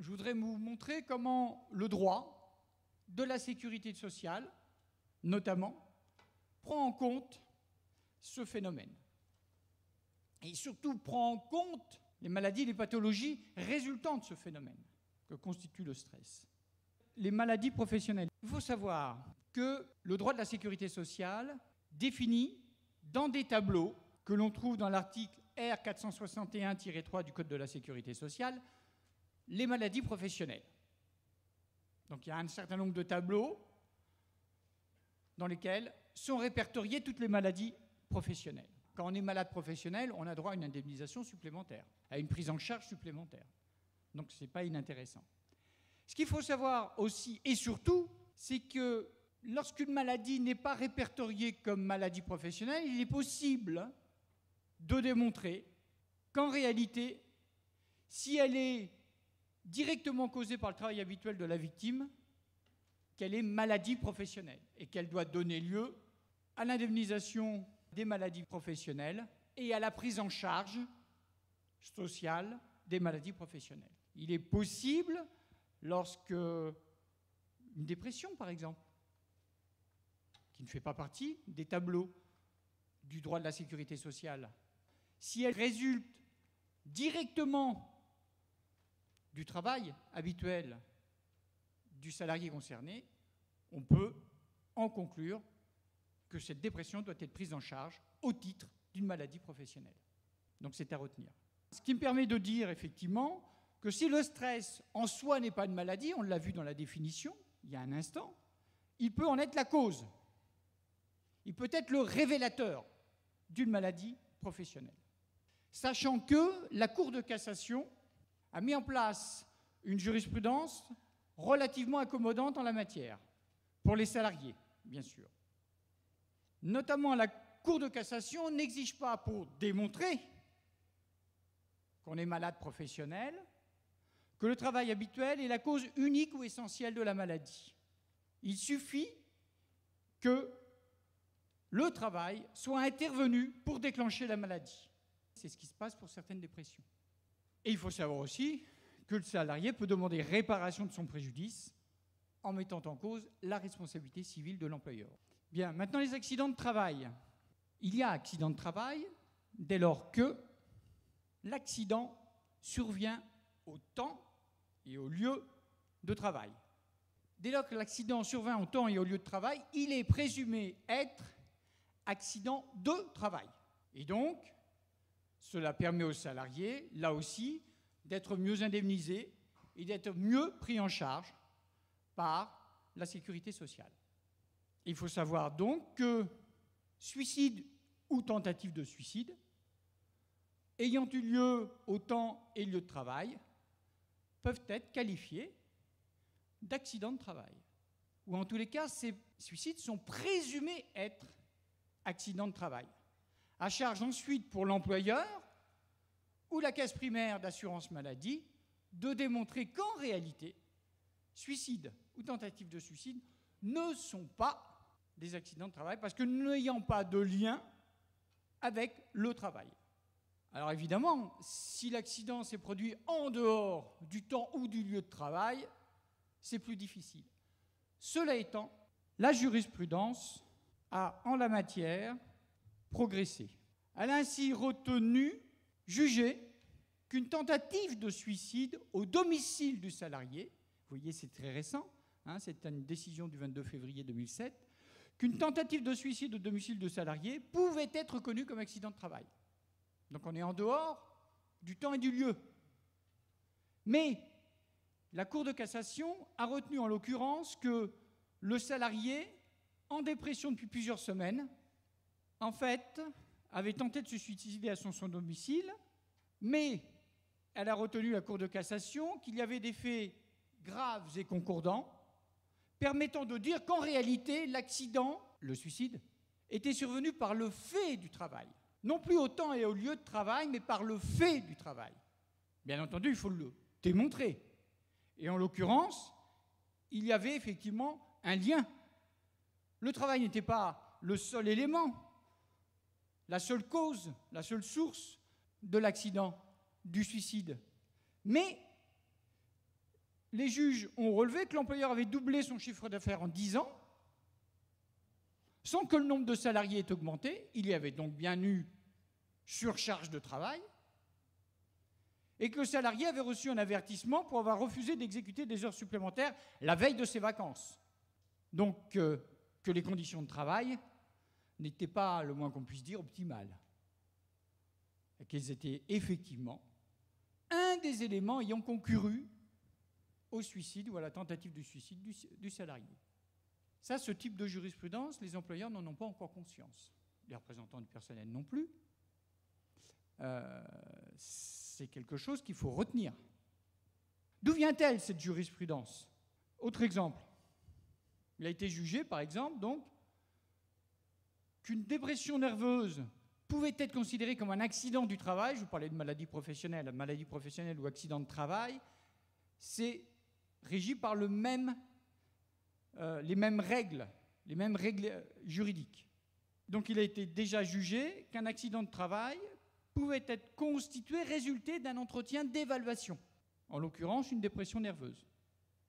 je voudrais vous montrer comment le droit de la sécurité sociale, notamment, prend en compte ce phénomène. Et surtout prend en compte les maladies et les pathologies résultant de ce phénomène que constitue le stress. Les maladies professionnelles. Il faut savoir que le droit de la sécurité sociale définit dans des tableaux que l'on trouve dans l'article R461-3 du Code de la sécurité sociale les maladies professionnelles. Donc il y a un certain nombre de tableaux dans lesquels sont répertoriées toutes les maladies professionnelles. Quand on est malade professionnel, on a droit à une indemnisation supplémentaire, à une prise en charge supplémentaire. Donc ce n'est pas inintéressant. Ce qu'il faut savoir aussi et surtout, c'est que lorsqu'une maladie n'est pas répertoriée comme maladie professionnelle, il est possible de démontrer qu'en réalité, si elle est directement causée par le travail habituel de la victime, qu'elle est maladie professionnelle et qu'elle doit donner lieu à l'indemnisation des maladies professionnelles et à la prise en charge sociale des maladies professionnelles. Il est possible, lorsque une dépression, par exemple, qui ne fait pas partie des tableaux du droit de la sécurité sociale, si elle résulte directement du travail habituel du salarié concerné, on peut en conclure que cette dépression doit être prise en charge au titre d'une maladie professionnelle. Donc c'est à retenir. Ce qui me permet de dire effectivement que si le stress en soi n'est pas une maladie, on l'a vu dans la définition il y a un instant, il peut en être la cause. Il peut être le révélateur d'une maladie professionnelle. Sachant que la Cour de cassation a mis en place une jurisprudence relativement accommodante en la matière, pour les salariés, bien sûr. Notamment, la Cour de cassation n'exige pas, pour démontrer qu'on est malade professionnel, que le travail habituel est la cause unique ou essentielle de la maladie. Il suffit que le travail soit intervenu pour déclencher la maladie. C'est ce qui se passe pour certaines dépressions. Et il faut savoir aussi que le salarié peut demander réparation de son préjudice en mettant en cause la responsabilité civile de l'employeur. Bien, maintenant les accidents de travail. Il y a accident de travail dès lors que l'accident survient au temps et au lieu de travail. Dès lors que l'accident survient au temps et au lieu de travail, il est présumé être accident de travail. Et donc, cela permet aux salariés, là aussi, d'être mieux indemnisés et d'être mieux pris en charge par la sécurité sociale. Il faut savoir donc que suicide ou tentative de suicide, ayant eu lieu au temps et lieu de travail, peuvent être qualifiés d'accidents de travail. Ou en tous les cas, ces suicides sont présumés être accidents de travail. À charge ensuite pour l'employeur ou la caisse primaire d'assurance maladie de démontrer qu'en réalité, suicide ou tentative de suicide ne sont pas des accidents de travail parce que n'ayant pas de lien avec le travail. Alors évidemment, si l'accident s'est produit en dehors du temps ou du lieu de travail, c'est plus difficile. Cela étant, la jurisprudence a, en la matière, progressé. Elle a ainsi jugé qu'une tentative de suicide au domicile du salarié, vous voyez c'est très récent, c'est une décision du 22 février 2007, qu'une tentative de suicide au domicile du salarié pouvait être reconnue comme accident de travail. Donc on est en dehors du temps et du lieu. Mais la Cour de cassation a retenu en l'occurrence que le salarié, en dépression depuis plusieurs semaines, en fait, avait tenté de se suicider à son domicile, mais elle a retenu, la Cour de cassation, qu'il y avait des faits graves et concordants permettant de dire qu'en réalité, l'accident, le suicide, était survenu par le fait du travail. Non plus au temps et au lieu de travail, mais par le fait du travail. Bien entendu, il faut le démontrer. Et en l'occurrence, il y avait effectivement un lien. Le travail n'était pas le seul élément, la seule cause, la seule source de l'accident, du suicide. Mais les juges ont relevé que l'employeur avait doublé son chiffre d'affaires en 10 ans, sans que le nombre de salariés ait augmenté. Il y avait donc bien eu surcharge de travail, et que le salarié avait reçu un avertissement pour avoir refusé d'exécuter des heures supplémentaires la veille de ses vacances. Donc, que les conditions de travail n'étaient pas, le moins qu'on puisse dire, optimales. Et qu'elles étaient effectivement un des éléments ayant concouru au suicide ou à la tentative de suicide du salarié. Ça, ce type de jurisprudence, les employeurs n'en ont pas encore conscience. Les représentants du personnel non plus. C'est quelque chose qu'il faut retenir. D'où vient-elle, cette jurisprudence? Autre exemple. Il a été jugé, par exemple, donc, qu'une dépression nerveuse pouvait être considérée comme un accident du travail. Je vous parlais de maladie professionnelle ou accident de travail. C'est régi par les mêmes règles juridiques. Donc il a été déjà jugé qu'un accident de travail pouvait être constitué, résulter d'un entretien d'évaluation, en l'occurrence une dépression nerveuse.